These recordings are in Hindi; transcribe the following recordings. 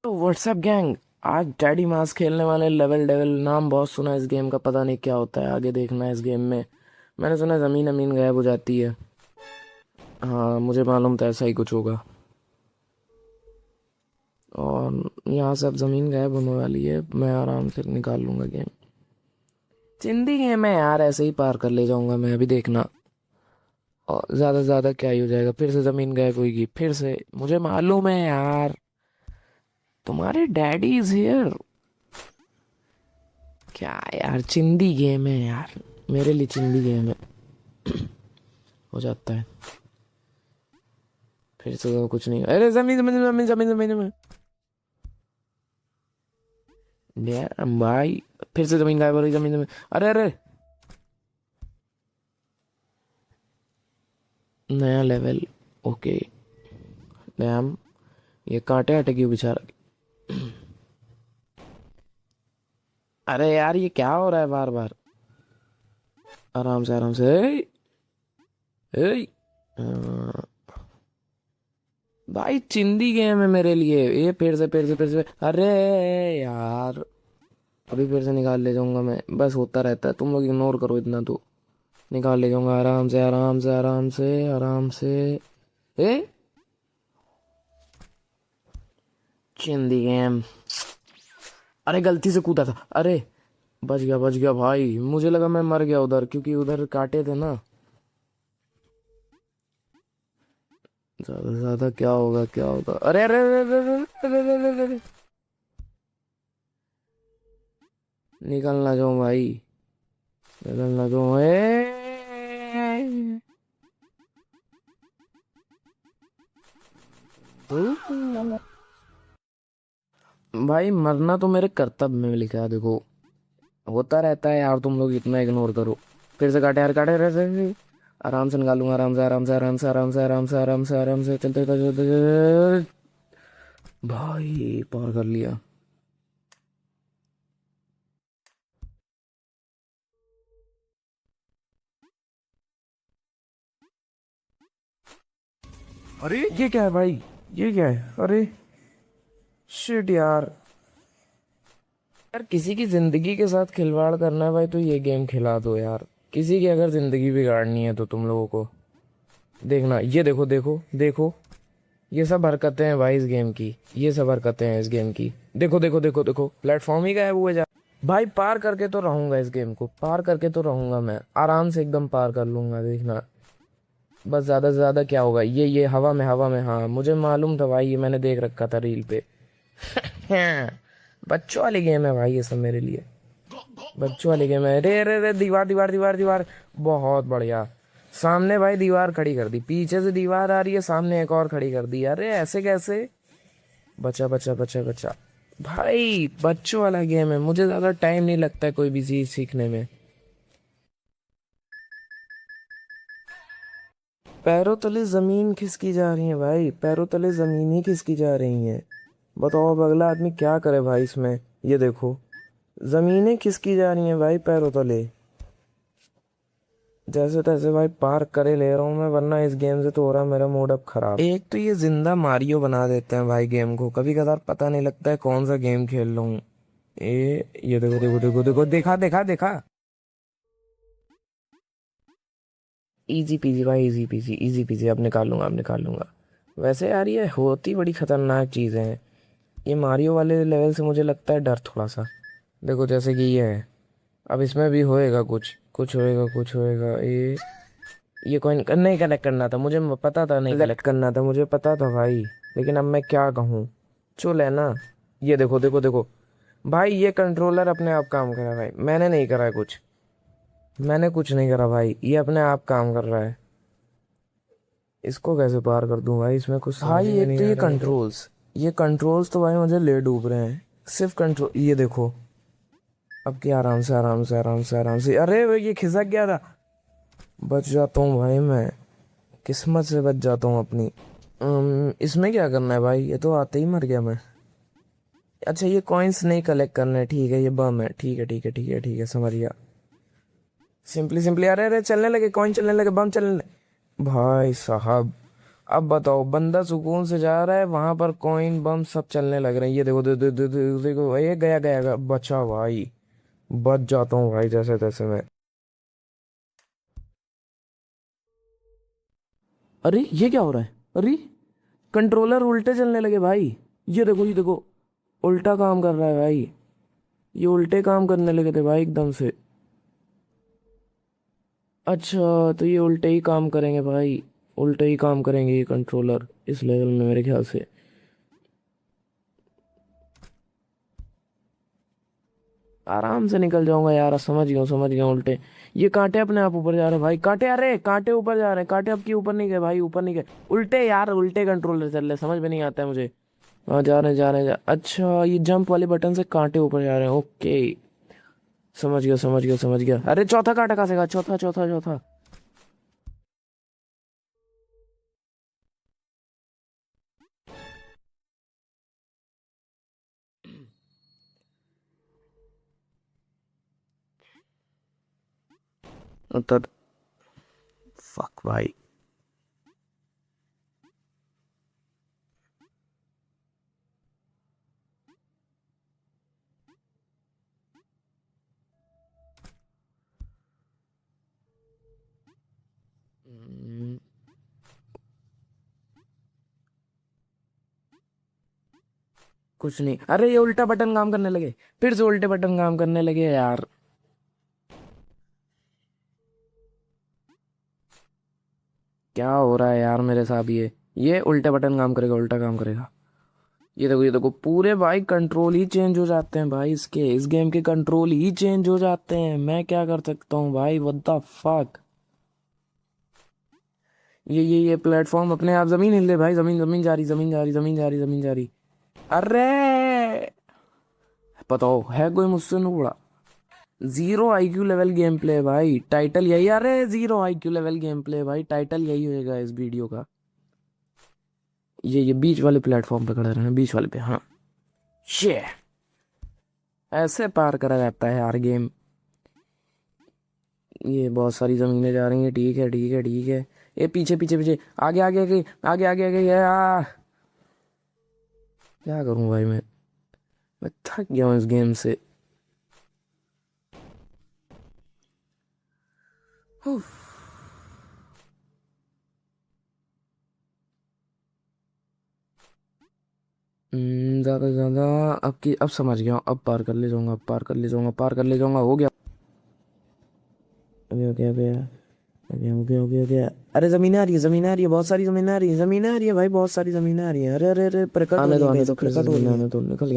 तो व्हाट्सएप गैंग, आज डैडी मास खेलने वाले। लेवल डेवल नाम बहुत सुना है इस गेम का, पता नहीं क्या होता है, आगे देखना है इस गेम में। मैंने सुना है ज़मीन अमीन गायब हो जाती है। हाँ, मुझे मालूम था ऐसा ही कुछ होगा। और यहाँ से अब ज़मीन गायब होने वाली है, मैं आराम से निकाल लूँगा गेम। चिंदी गेम है यार, ऐसे ही पार कर ले जाऊँगा मैं, अभी देखना। और ज़्यादा से ज़्यादा क्या ही हो जाएगा, फिर से ज़मीन गायब होगी, फिर से। मुझे मालूम है यार, तुम्हारे डैडी इज हियर। क्या यार, चिंदी गेम है यार, मेरे लिए चिंदी गेम है। हो जाता है फिर से तो कुछ नहीं। अरे जमीन जमीन जमीन जमीन जमीन जमीन। यार भाई, फिर से जमीन गायब हो रही, जमीन जमीन। अरे अरे, नया लेवल। ओके। डैम, ये कांटे हटे क्यों बेचारा। अरे यार, ये क्या हो रहा है बार बार। आराम से आराम से। ए, ए, भाई चिंदी गेम है मेरे लिए ये। फिर से अरे यार, अभी फिर से निकाल ले जाऊंगा मैं, बस होता रहता है, तुम लोग इग्नोर करो इतना तो। निकाल ले जाऊंगा आराम से आराम से आराम से आराम से। ए, चिंदी गेम। अरे गलती से कूदा था, अरे। बच गया भाई, मुझे लगा मैं मर गया उधर, क्योंकि उधर काटे थे ना। ज्यादा से ज्यादा क्या होगा, क्या होगा। अरे अरे अरे अरे अरे अरे अरे अरे अरे अरे। निकल ना जाऊं भाई, निकल ना जाऊं। भाई मरना तो मेरे कर्तव्य में लिखा है, देखो। होता रहता है यार, तुम लोग इतना इग्नोर करो। फिर से काटे यार, काटे रहे। आराम से निकालूंगा, आराम से आराम से आराम से आराम से आराम से आराम से आराम से चलते चलते चलते। भाई पार कर लिया। अरे ये क्या है भाई, ये क्या है। अरे शिट यार। यार किसी की जिंदगी के साथ खिलवाड़ करना है भाई, तो ये गेम खिला दो यार। किसी की अगर जिंदगी बिगाड़नी है तो तुम लोगों को देखना। ये देखो देखो देखो, ये सब हरकतें हैं भाई इस गेम की, ये सब हरकतें हैं इस गेम की। देखो देखो देखो देखो, प्लेटफॉर्म ही गायब हुए जा। भाई पार करके तो रहूंगा, इस गेम को पार करके तो रहूंगा मैं, आराम से एकदम पार कर लूंगा, देखना। बस ज्यादा से ज्यादा क्या होगा, ये हवा में, हवा में। हाँ मुझे मालूम था भाई, ये मैंने देख रखा था रील पे। हाँ, बच्चों वाली गेम है भाई ये सब मेरे लिए। बच्चों वाली गेम है। रे रे रे, दीवार दीवार दीवार दीवार। बहुत बढ़िया। सामने भाई दीवार खड़ी कर दी, पीछे से दीवार आ रही है, सामने एक और खड़ी कर दी। अरे ऐसे कैसे। बचा बचा बचा बचा। भाई बच्चों वाला गेम है, मुझे ज्यादा टाइम नहीं लगता है कोई भी चीज सीखने में। पैरों तले जमीन खिसकी जा रही है भाई, पैरों तले जमीन ही खिसकी जा रही है। बताओ अब अगला आदमी क्या करे भाई इसमें। ये देखो, जमीनें खिसकी जा रही हैं भाई पैरों तले। जैसे तैसे भाई पार करे ले रहा हूँ मैं, वरना इस गेम से तो हो रहा है मेरा मूड अब खराब। एक तो ये जिंदा मारियो बना देते हैं भाई गेम को, कभी कभार पता नहीं लगता है कौन सा गेम खेल रहा हूँ। ये देखो देखो देखो देखो, देखा देखा देखा। इजी पीजी भाई, इजी पीजी इजी पीजी, अब निकाल लूंगा, अब निकाल लूंगा। वैसे यार ये होती बड़ी खतरनाक चीजें हैं। ये मारियो वाले लेवल से मुझे लगता है डर थोड़ा सा। देखो जैसे कि ये है, अब इसमें भी होएगा कुछ, कुछ होएगा कुछ होएगा। ये कॉइन नहीं कलेक्ट करना था मुझे, पता था नहीं कलेक्ट करना था, मुझे पता था भाई। लेकिन अब मैं क्या कहूँ, चुल है ना। ये देखो देखो देखो, भाई ये कंट्रोलर अपने आप काम कर रहा है भाई, मैंने नहीं करा है कुछ। मैंने कुछ नहीं करा भाई, ये अपने आप काम कर रहा है। इसको कैसे पार कर दूं भाई, इसमें कुछ समझ भाई में एक नहीं तो आ ये रहा है मुझे। ये कंट्रोल्स तो भाई मुझे ले डूब रहे हैं। सिर्फ कंट्रोल, ये देखो। अब क्या, आराम से आराम से आराम से आराम से। अरे भाई ये खिसक गया था। बच जाता हूँ भाई मैं, किस्मत से बच जाता हूँ अपनी। इसमें क्या करना है भाई, ये तो आते ही मर गया मैं। अच्छा ये कॉइन्स नहीं कलेक्ट करना है, ठीक है, ये बम है, ठीक है ठीक है ठीक है ठीक है, समझ गया। सिंपली सिंपली, अरे अरे चलने लगे कॉइन, चलने लगे बम, चलने लगे। भाई साहब, अब बताओ, बंदा सुकून से जा रहा है, वहां पर कॉइन बम सब चलने लग रहे हैं। ये देखो देखो, ये गया गया गया, बचा भाई। बच जाता हूँ भाई जैसे तैसे मैं। अरे ये क्या हो रहा है? अरे कंट्रोलर उल्टे चलने लगे भाई। ये देखो, उल्टा काम कर रहा है भाई। ये उल्टे काम करने लगे थे भाई एकदम से। अच्छा, तो ये उल्टे ही काम करेंगे भाई। उल्टे ही काम करेंगे ये कंट्रोलर इस लेवल में मेरे ख्याल से। आराम से निकल जाऊंगा यार, समझ गया उल्टे। ये कांटे अपने आप ऊपर जा रहे हैं भाई, कांटे, अरे कांटे ऊपर जा रहे हैं, कांटे अब की ऊपर नहीं गए भाई, ऊपर नहीं गए। उल्टे यार, उल्टे कंट्रोलर चल रहे, समझ में नहीं आता है मुझे। हाँ जा रहे हैं, अच्छा, ये जंप वाले बटन से कांटे ऊपर जा रहे हैं, ओके। समझ गया। अरे चौथा कांटा कहाँ से गया? चौथा। उत्तर। फक भाई। हम्म, कुछ नहीं। अरे ये उल्टा बटन काम करने लगे, फिर से उल्टे बटन काम करने लगे यार। क्या हो रहा है यार मेरे साथ? ये उल्टे बटन काम करेगा, उल्टा काम करेगा। ये देखो पूरे भाई कंट्रोल ही चेंज हो जाते हैं भाई, इसके इस गेम के कंट्रोल ही चेंज हो जाते हैं। मैं क्या कर सकता हूँ भाई, व्हाट द फक। ये प्लेटफॉर्म अपने आप जमीन हिल रही भाई, जमीन जा रही। अरे बताओ, है कोई मुझसे नुकड़ा? Zero IQ level game play भाई, टाइटल यही। अरे zero IQ level game play भाई, टाइटल यही होएगा इस वीडियो का। ये बीच वाले प्लेटफॉर्म पे खड़े रहना, बीच वाले पे, हाँ। शे, ऐसे पार करा जाता है यार गेम। ये बहुत सारी जमीनें जा रही हैं, ठीक है। ये पीछे, आगे ये क्या करूं भाई मैं थक गया हूँ इस गेम से। उफ। ज्यादा से ज्यादा। अब समझ गया हूँ, अब पार कर ले जाऊंगा, पार कर ले जाऊंगा, हो गया। अभी हो गया, हो गया। अरे जमीन आ रही है, बहुत सारी जमीन आ रही है भाई, बहुत सारी जमीन आ रही है। अरे प्रकट हो रही है, प्रकट हो रही है। तो निकल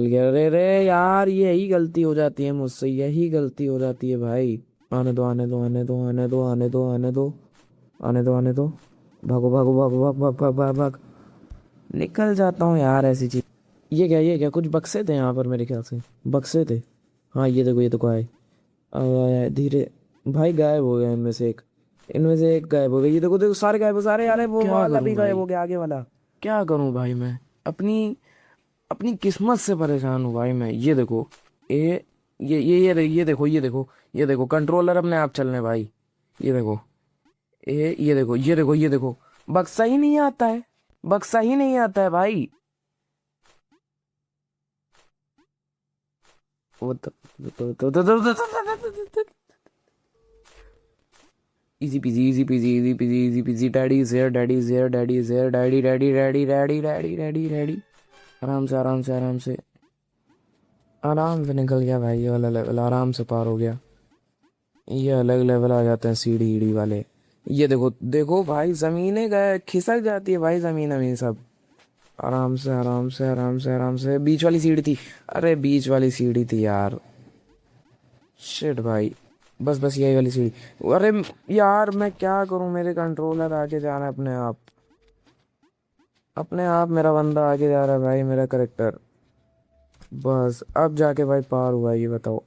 गया। अरे यार, यही गलती हो जाती है मुझसे, यही गलती हो जाती है भाई। आने दो। भाग। निकल जाता हूँ यार, ऐसी चीज। ये क्या कुछ बक्से थे यहाँ पर मेरे ख्याल से। बक्से थे। हाँ ये देखो आए। आया धीरे। भाई गायब हो गया इनमें से एक गायब हो गई। ये देखो सारे गायब हो, सारे यार, वो क्या वाला करूं भी गायब भाई? हो गया, आगे वाला। क्या करूं भाई मैं? अपनी अपनी किस्मत से परेशान हूँ भाई मैं। ये देखो, ये देखो कंट्रोलर अपने आप चलने भाई। ये देखो, ये देखो, बक्सा ही नहीं आता है, बक्सा ही नहीं आता है भाई। वो easy PG, daddy is here, daddy. आराम से निकल गया भाई, ये वाला लेवल आराम से पार हो गया। ये अलग लेवल आ जाते हैं सीढ़ी ईढ़ी वाले। ये देखो भाई, जमीनें गए खिसक जाती है भाई, जमीन अमीन सब। आराम से बीच वाली सीढ़ी थी। अरे बीच वाली सीढ़ी थी यार। शिट भाई। बस यही वाली सीढ़ी। अरे यार, मैं क्या करूं, मेरे कंट्रोलर आगे जा रहा है अपने आप मेरा बंदा आगे जा रहा है भाई, मेरा करेक्टर। बस अब जाके भाई पार हुआ, ये बताओ।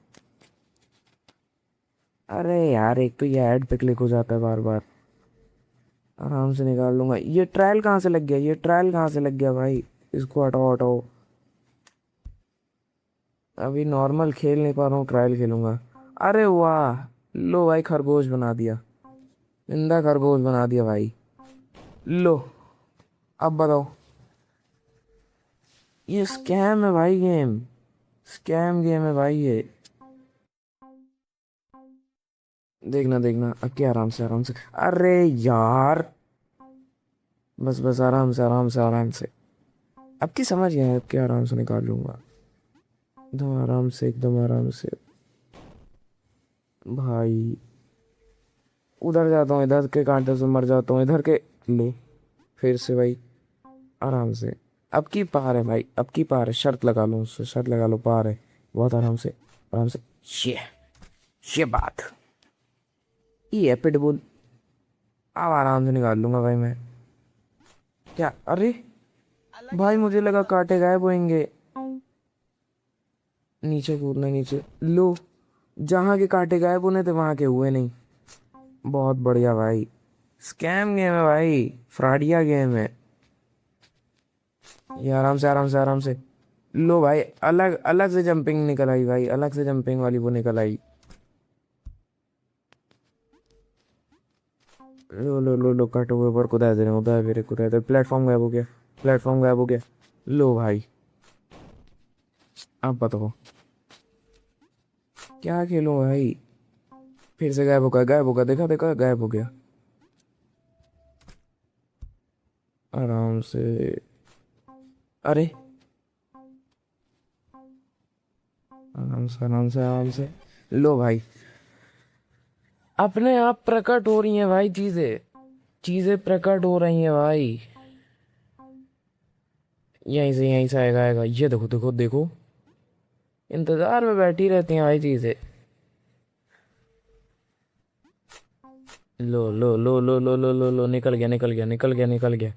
अरे यार, एक तो ये ऐड पे क्लिक हो जाता है बार बार। आराम से निकाल लूंगा। ये ट्रायल कहाँ से लग गया? भाई? इसको हटाओ। अभी नॉर्मल खेल नहीं पा रहा हूँ, ट्रायल खेलूंगा। अरे वाह, लो भाई, खरगोश बना दिया, जिंदा खरगोश बना दिया भाई। लो। अब बताओ। ये स्कैम है भाई गेम, स्कैम गेम है भाई ये। देखना देखना, अब क्या, आराम से आराम से। अरे यार, बस बस, आराम से आराम से आराम से। अब की समझ गया, अब क्या, आराम से निकाल लूंगा। एकदम आराम से, एकदम आराम से भाई। उधर जाता हूँ, इधर के कांटे से मर जाता हूँ, इधर के। ले, फिर से भाई, आराम से। अब की पार है भाई, अब की पार है, शर्त लगा लो उससे, शर्त लगा लो, पार है। बहुत आराम से, आराम से। ये ये बात, ये है पिटबुल। अब आराम से निकाल लूंगा भाई मैं। क्या, अरे भाई मुझे लगा कांटे गायब होंगे। नीचे कूदना, नीचे लो। जहाँ के कांटे गायब होने थे वहां के हुए नहीं। बहुत बढ़िया भाई। स्कैम गेम है भाई, फ्रॉडिया गेम है ये। आराम से आराम से आराम से। लो भाई, अलग अलग से जंपिंग निकल आई भाई, अलग से जंपिंग वाली वो निकल आई। लो लो लो लो, कट हुए पर कुदाए दे रहे, उदाए मेरे कुदाए दे। प्लेटफॉर्म गायब हो गया, प्लेटफॉर्म गायब हो गया। लो भाई, अब बताओ क्या खेलूं भाई। फिर से गायब हो गया, गायब हो गया, देखा देखा, गायब हो गया। आराम से। अरे, आराम से आराम से आराम से। लो भाई, अपने आप प्रकट हो रही हैं भाई चीजें, चीजें प्रकट हो रही हैं भाई। यहीं से आएगा आएगा, ये देखो देखो देखो। इंतजार में बैठी रहती हैं भाई चीजें। लो लो लो लो लो लो लो लो, निकल गया निकल गया निकल गया निकल गया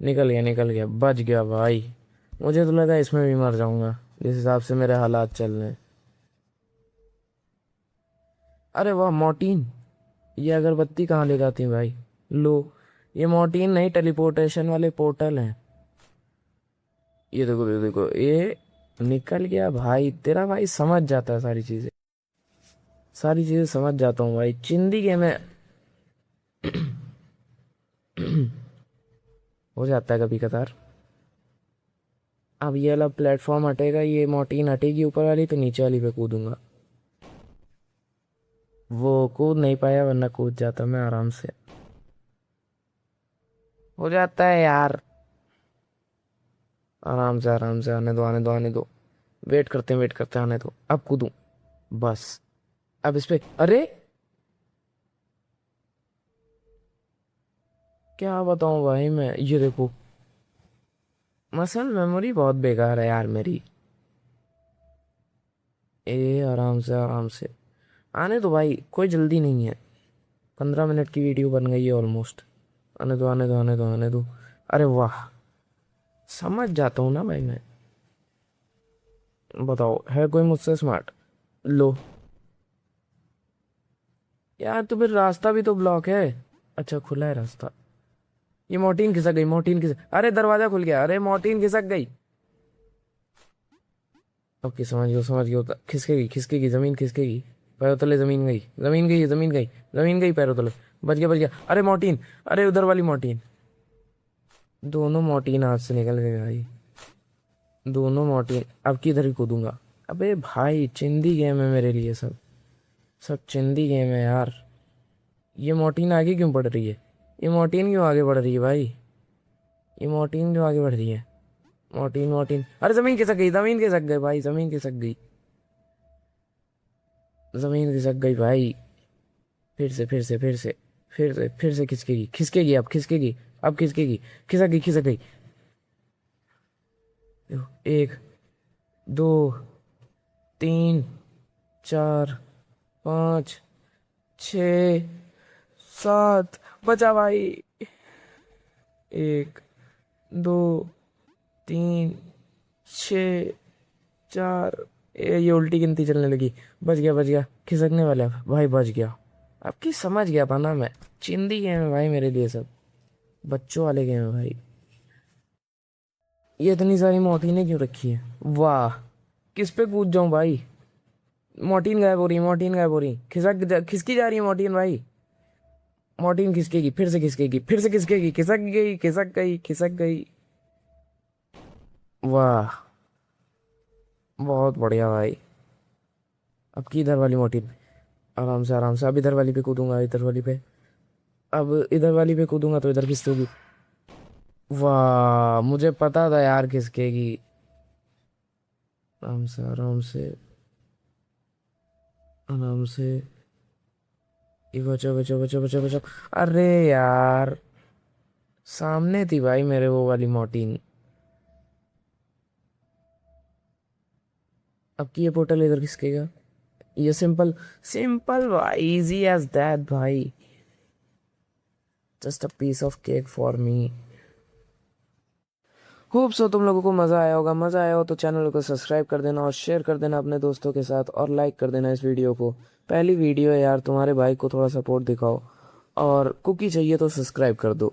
निकल गया निकल गया, बच गया भाई। मुझे तो लगा इसमें भी मर जाऊंगा, जिस हिसाब से मेरे हालात चल रहे हैं। अरे वाह मोर्टीन, ये अगरबत्ती कहाँ ले जाती है भाई। लो, ये मोर्टीन नहीं, टेलीपोर्टेशन वाले पोर्टल हैं। ये देखो ये निकल गया भाई। तेरा भाई समझ जाता है सारी चीजें, सारी चीजें समझ जाता हूँ भाई। चिंदी गेम में हो जाता है कभी कदार। अब ये वाला प्लेटफॉर्म हटेगा, ये मोर्टीन हटेगी ऊपर वाली, तो नीचे वाली पे कूदूंगा। वो कूद नहीं पाया, वरना कूद जाता मैं आराम से। हो जाता है यार, आराम से आराम से। आने दो आने दो आने दो, वेट करते हैं, आने दो। अब कूदूं, बस। अब इस पे, अरे क्या बताऊं भाई मैं, ये देखो। मसल मेमोरी बहुत बेकार है यार मेरी। ए आराम से आराम से, आने दो भाई, कोई जल्दी नहीं है। 15 मिनट की वीडियो बन गई है ऑलमोस्ट। आने दो आने दो आने दो आने दो। अरे वाह, समझ जाता हूँ ना भाई मैं। बताओ, है कोई मुझसे स्मार्ट। लो यार, तो फिर रास्ता भी तो ब्लॉक है। अच्छा, खुला है रास्ता। ये मोर्टीन खिसक गई, मोर्टीन खिसक, अरे दरवाजा खुल गया, अरे मोर्टीन खिसक गई। ओके, समझ गया, खिसकेगी खिसकेगी, जमीन खिसकेगी। पैरों तले जमीन गई, जमीन गई, जमीन गई, जमीन गई पैरों तले। बच गया। अरे मोर्टीन, अरे उधर वाली मोर्टीन। दोनों मोर्टीन हाथ से निकल गए भाई, दोनों मोर्टीन। अब किधर ही कूदूंगा। अबे भाई, चिंदी गेम है मेरे लिए सब, सब चिंदी गेम है यार। ये मोर्टीन आगे क्यों बढ़ रही है, ये मोर्टीन क्यों आगे बढ़ रही है भाई, ये मोर्टीन क्यों आगे बढ़ रही है। मोर्टीन मोर्टीन, अरे जमीन खिसक गई, जमीन खिसक गई भाई, जमीन खिसक गई, जमीन खिसक गई भाई। फिर से खिसकेगी खिसकेगी, अब खिसकेगी, अब खिसकेगी। खिसक गई खिसक गई। एक, दो, तीन, चार, पाँच, छ, सात। बचा भाई। एक, दो, तीन, छ, चार। ये उल्टी गिनती चलने लगी। बच गया, खिसकने वाला है भाई, बच गया। आपकी समझ गया था ना मैं। चिंदी गेम है भाई मेरे लिए सब, बच्चों वाले गेम है भाई। ये इतनी सारी मोर्टीनें क्यों रखी है, वाह। किस पे कूद जाऊं भाई। मोर्टीन गायब हो रही, मोर्टीन गायब हो रही, खिसकी जा रही है मोर्टीन भाई। मॉर्टिन खिसकेगी, फिर से खिसकेगी, फिर से खिसकेगी, खिसक गई, खिसक गई, खिसक गई। वाह, बहुत बढ़िया भाई। अब की इधर वाली मॉर्टिन, आराम से आराम से। अब इधर वाली पे कूदूंगा, इधर वाली पे। अब इधर वाली पे कूदूंगा तो इधर खिसकेगी। वाह, मुझे पता था यार खिसकेगी। आराम से आराम से आराम से। ये बचो बचो बचो बचो बचो। अरे यार, सामने थी भाई मेरे वो वाली मॉर्टिन। अब की ये पोर्टल इधर खिसकेगा। ये सिंपल, सिंपल भाई, इजी एज दैट भाई। Just a piece of cake for me. Hope so तुम लोगों को मज़ा आया होगा। मज़ा आया हो तो चैनल को सब्सक्राइब कर देना और शेयर कर देना अपने दोस्तों के साथ, और लाइक कर देना इस वीडियो को। पहली वीडियो है यार, तुम्हारे भाई को थोड़ा सपोर्ट दिखाओ। और कुकी चाहिए तो सब्सक्राइब कर दो।